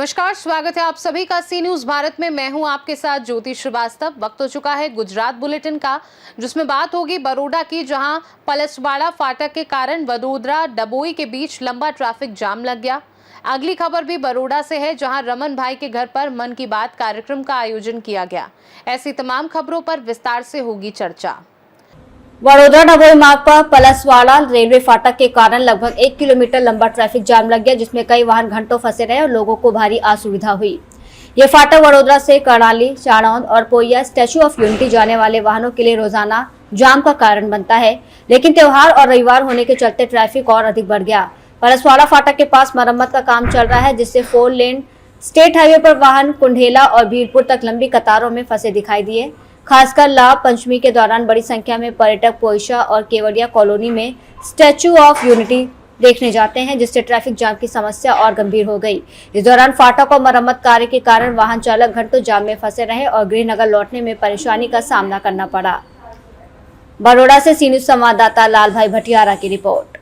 नमस्कार, स्वागत है आप सभी का सी न्यूज भारत में। मैं हूं आपके साथ ज्योति श्रीवास्तव। वक्त हो चुका है गुजरात बुलेटिन का, जिसमें बात होगी बड़ौदा की, जहां पलसवाड़ा फाटक के कारण वडोदरा डबोई के बीच लंबा ट्रैफिक जाम लग गया। अगली खबर भी बड़ौदा से है, जहां रमन भाई के घर पर मन की बात कार्यक्रम का आयोजन किया गया। ऐसी तमाम खबरों पर विस्तार से होगी चर्चा। वडोदरा डबोई मार्ग पर पलसवाड़ा रेलवे फाटक के कारण लगभग 1 किलोमीटर लंबा ट्रैफिक जाम लग गया, जिसमें कई वाहन घंटों फंसे रहे और लोगों को भारी असुविधा हुई। ये फाटक वडोदरा से करनाली, चाणौद और पोइया स्टैच्यू ऑफ यूनिटी जाने वाले वाहनों के लिए रोजाना जाम का कारण बनता है, लेकिन त्योहार और रविवार होने के चलते ट्रैफिक और अधिक बढ़ गया। पलसवाड़ा फाटक के पास मरम्मत का काम चल रहा है, जिससे 4 लेन स्टेट हाईवे पर वाहन कुंढेला और बीरपुर तक लंबी कतारों में फंसे दिखाई दिए। खासकर लाभ पंचमी के दौरान बड़ी संख्या में पर्यटक पोइशा और केवड़िया कॉलोनी में स्टैच्यू ऑफ यूनिटी देखने जाते हैं, जिससे ट्रैफिक जाम की समस्या और गंभीर हो गई। इस दौरान फाटक और मरम्मत कार्य के कारण वाहन चालक घंटों जाम में फंसे रहे और गृहनगर लौटने में परेशानी का सामना करना पड़ा। बड़ौदा से सी न्यूज संवाददाता लाल भाई भटियारा की रिपोर्ट।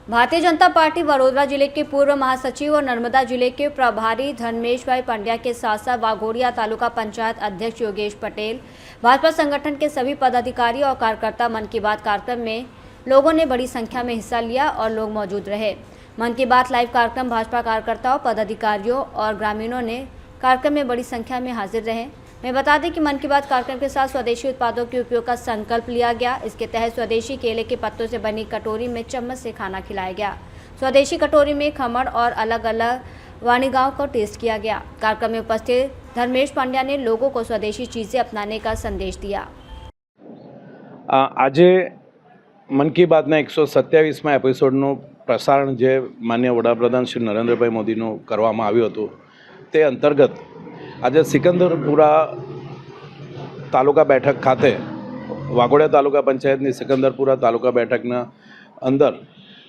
भारतीय जनता पार्टी वडोदरा जिले के पूर्व महासचिव और नर्मदा जिले के प्रभारी धर्मेश भाई पंड्या के साथ साथ वाघोड़िया तालुका पंचायत अध्यक्ष योगेश पटेल, भाजपा संगठन के सभी पदाधिकारी और कार्यकर्ता मन की बात कार्यक्रम में लोगों ने बड़ी संख्या में हिस्सा लिया और लोग मौजूद रहे। मन की बात लाइव कार्यक्रम भाजपा कार्यकर्ताओं, पदाधिकारियों और ग्रामीणों ने कार्यक्रम में बड़ी संख्या में हाजिर रहे। मैं बता दें कि मन की बात कार्यक्रम के साथ स्वदेशी उत्पादों के उपयोग का संकल्प लिया गया। इसके तहत स्वदेशी केले के पत्तों से बनी कटोरी में चम्मच से खाना खिलाया गया। स्वदेशी कटोरी में खमण और अलग अलग वाणिगाओं को टेस्ट किया गया। कार्यक्रम में उपस्थित धर्मेश पांड्या ने लोगों को स्वदेशी चीजें अपनाने का संदेश दिया। आज मन की बातना 127માં એપિસોડનું પ્રસારણ જે માનનીય વડાપ્રધાન શ્રી નરેન્દ્રભાઈ મોદીનું કરવામાં આવ્યું હતું, તે અંતર્ગત આજે સિકંદરપુરા તાલુકા બેઠક ખાતે વાઘોડિયા તાલુકા પંચાયતની સિકંદરપુરા તાલુકા બેઠકના અંદર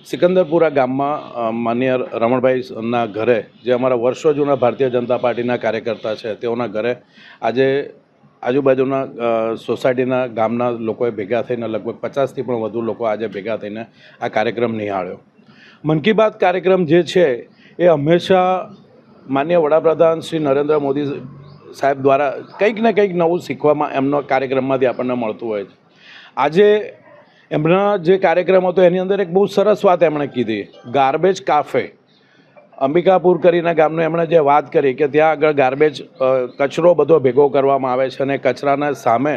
સિકંદરપુરા ગામમાં માનનીય રમણભાઈના ઘરે, જે અમારા વર્ષો જૂના ભારતીય જનતા પાર્ટીના કાર્યકર્તા છે, તેઓના ઘરે આજે આજુબાજુના સોસાયટીના ગામના લોકોએ ભેગા થઈને લગભગ 50થી પણ વધુ લોકો આજે ભેગા થઈને આ કાર્યક્રમ નિહાળ્યો। મન કી બાત કાર્યક્રમ જે છે એ હંમેશા માનનીય વડાપ્રધાન શ્રી નરેન્દ્ર મોદી સાહેબ દ્વારા કંઈક ને કંઈક નવું શીખવામાં એમનો કાર્યક્રમમાંથી આપણને મળતું હોય છે। આજે એમના જે કાર્યક્રમ હતો એની અંદર એક બહુ સરસ વાત એમણે કીધી, ગાર્બેજ કાફે અંબિકાપુર કરીને ગામનું એમણે જે વાત કરી કે ત્યાં આગળ ગાર્બેજ કચરો બધો ભેગો કરવામાં આવે છે અને કચરાના સામે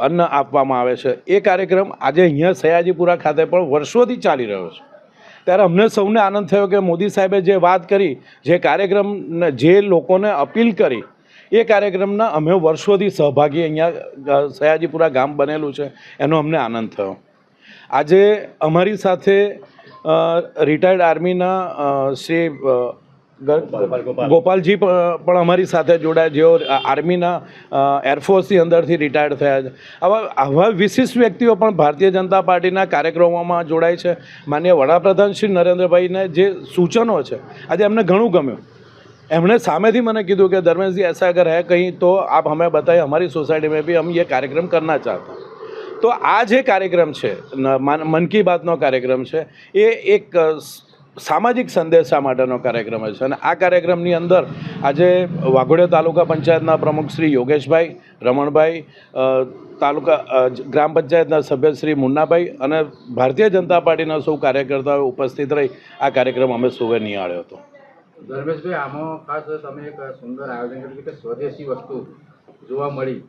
અન્ન આપવામાં આવે છે। એ કાર્યક્રમ આજે અહીંયા સયાજીપુરા ખાતે પણ વર્ષોથી ચાલી રહ્યો છે। ત્યારે અમને સૌને આનંદ થયો કે મોદી સાહેબે જે વાત કરી, જે કાર્યક્રમ, જે લોકોને અપીલ કરી, એ કાર્યક્રમના અમે વર્ષોથી સહભાગી અહીંયા સયાજીપુરા ગામ બનેલું છે, એનો અમને આનંદ થયો। આજે અમારી સાથે રિટાયર્ડ આર્મીના શ્રી ગોપાલજી પણ અમારી સાથે જોડાયા, જેઓ આર્મીના એરફોર્સની અંદરથી રિટાયર્ડ થયા છે। આવા વિશિષ્ટ વ્યક્તિઓ પણ ભારતીય જનતા પાર્ટીના કાર્યક્રમોમાં જોડાય છે। માનનીય વડાપ્રધાન શ્રી નરેન્દ્રભાઈને જે સૂચનો છે, આજે એમને ઘણું ગમ્યું। એમણે સામેથી મને કીધું કે ધર્મેશજી, ऐसा अगर है कहीं तो आप हमें बताइए, हमारी सोसाइटी में भी हम ये कार्यक्रम करना चाहते हैं। तो આ જે કાર્યક્રમ છે, મન કી બાતનો કાર્યક્રમ છે, એ એક સામાજિક સંદેશા માટેનો કાર્યક્રમ છે। અને આ કાર્યક્રમની અંદર આજે વાઘોડિયા તાલુકા પંચાયતના પ્રમુખ શ્રી યોગેશભાઈ, રમણભાઈ, તાલુકા ગ્રામ પંચાયતના સભ્ય શ્રી મુન્નાભાઈ અને ભારતીય જનતા પાર્ટીના સૌ કાર્યકર્તાઓ ઉપસ્થિત રહી આ કાર્યક્રમ અમે સૌએ નિહાળ્યો હતો। ધર્મેશભાઈ, આમાં ખાસ તમે એક સુંદર આયોજન કર્યું કે સ્વદેશી વસ્તુ જોવા મળી,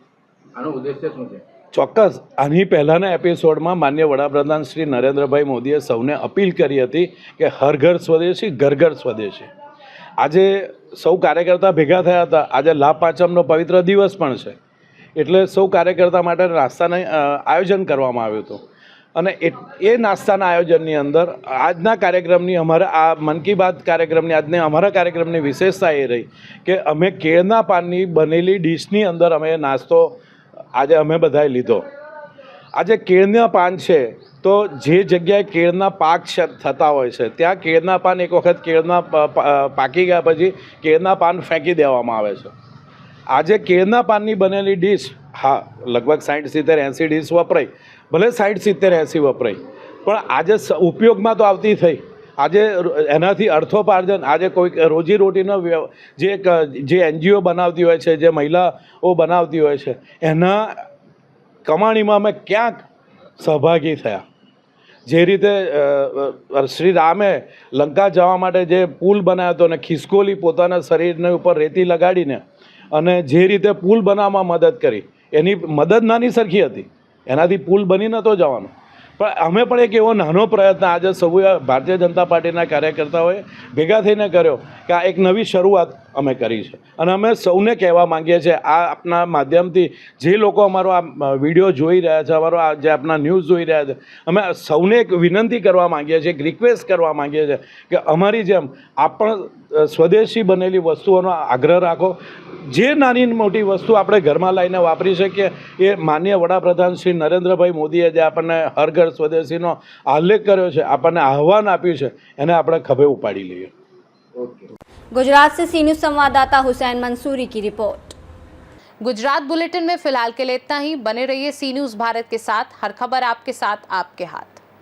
આનો ઉદ્દેશ્ય શું છે? ચોક્કસ, આની પહેલાંના એપિસોડમાં માનનીય વડાપ્રધાન શ્રી નરેન્દ્રભાઈ મોદીએ સૌને અપીલ કરી હતી કે હર ઘર સ્વદેશી, ઘર ઘર સ્વદેશી। આજે સૌ કાર્યકર્તા ભેગા થયા હતા। આજે લાભ પાંચમનો પવિત્ર દિવસ પણ છે, એટલે સૌ કાર્યકર્તા માટે નાસ્તાનું આયોજન કરવામાં આવ્યું હતું। અને એ નાસ્તાના આયોજનની અંદર આજના કાર્યક્રમની, અમારા આ મન કી બાત કાર્યક્રમની આજને અમારા કાર્યક્રમની વિશેષતા એ રહી કે અમે કેળના પાનની બનેલી ડીશની અંદર અમે નાસ્તો આજે અમે બધાએ લીધો। આજે કેળના પાન છે, તો જે જગ્યાએ કેળના પાક થતા હોય છે ત્યાં કેળના પાન એક વખત કેળના પાકી ગયા પછી કેળના પાન ફેંકી દેવામાં આવે છે। આજે કેળના પાનની બનેલી ડીશ, હા, લગભગ 60, 70, 80 ડીશ વપરાય, ભલે 60, 70, 80 વપરાય, પણ આજે ઉપયોગમાં તો આવતી થઈ। આજે એનાથી અર્થોપાર્જન, આજે કોઈક રોજીરોટીનો જે NGO બનાવતી હોય છે, જે મહિલાઓ બનાવતી હોય છે, એના કમાણીમાં અમે ક્યાંક સહભાગી થયા. જે રીતે શ્રી રામે લંકા જવા માટે જે પુલ બનાવ્યો હતો અને ખિસકોલી પોતાના શરીરને ઉપર રેતી લગાડીને અને જે રીતે પુલ બનાવવામાં મદદ કરી, એની મદદ નાની સરખી હતી, એનાથી પુલ બની નહોતો જવાનો. પણ અમે પણ એક એવો નાનો પ્રયત્ન આજે સૌ ભારતીય જનતા પાર્ટીના કાર્યકર્તાઓએ ભેગા થઈને કર્યો કે આ એક નવી શરૂઆત અમે કરી છે. અને અમે સૌને કહેવા માંગીએ છીએ, આ આપના માધ્યમથી જે લોકો અમારો આ વિડીયો જોઈ રહ્યા છે, અમારો આ જે આપના ન્યૂઝ જોઈ રહ્યા છે, અમે સૌને એક વિનંતી કરવા માંગીએ છીએ, એક રિક્વેસ્ટ કરવા માંગીએ છીએ કે અમારી જેમ આપ પણ સ્વદેશી બનેલી વસ્તુઓનો આગ્રહ રાખો. જે નાની મોટી વસ્તુ આપણે ઘરમાં લાવીને વાપરી શકીએ, એ માનનીય વડાપ્રધાન શ્રી નરેન્દ્રભાઈ મોદીએ જે આપણને હર ઘર સ્વદેશીનો આલેખ કર્યો છે, આપણને આહ્વાન આપ્યું છે, એને આપણે ખભે ઉપાડી લઈએ. गुजरात से सी न्यूज संवाददाता हुसैन मंसूरी की रिपोर्ट। गुजरात बुलेटिन में फिलहाल के लिए इतना ही। बने रहिए सी न्यूज़ भारत के साथ, हर खबर आपके साथ, आपके हाथ।